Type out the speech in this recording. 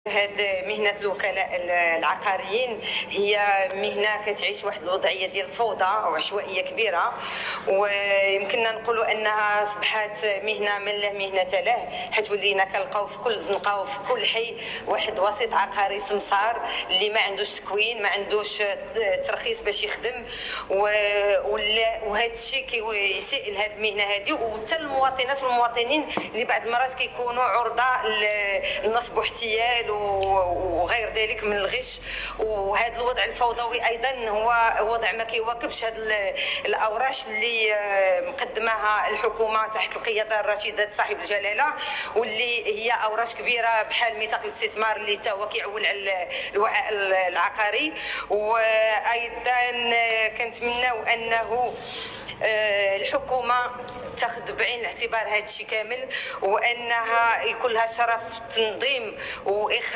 هاد مهنة الوكلاء العقاريين هي مهنة كتعيش واحد الوضعية ديال الفوضى وعشوائية كبيرة، ويمكننا نقولوا أنها أصبحت مهنة من له مهنة له، حيت ولينا كنلقاو في كل زنقة وفي كل حي واحد وسيط عقاري سمسار اللي ما عندوش تكوين، ما عندوش ترخيص باش يخدم، وهذا الشيء كيسيء لهذه المهنة هذه، وحتى المواطنات والمواطنين اللي بعض المرات كيكونوا عرضة للنصب واحتيال وغير ذلك من الغش. وهذا الوضع الفوضوي ايضا هو وضع ما كيواكبش هذه الاوراش اللي مقدماها الحكومه تحت القياده الرشيده صاحب الجلاله، واللي هي اوراش كبيره بحال ميثاق الاستثمار اللي تا هو كيعول على الوعاء العقاري. وايضا كنتمناو انه الحكومه تاخذ بعين الاعتبار هذا الشيء كامل، وانها يكون لها شرف في التنظيم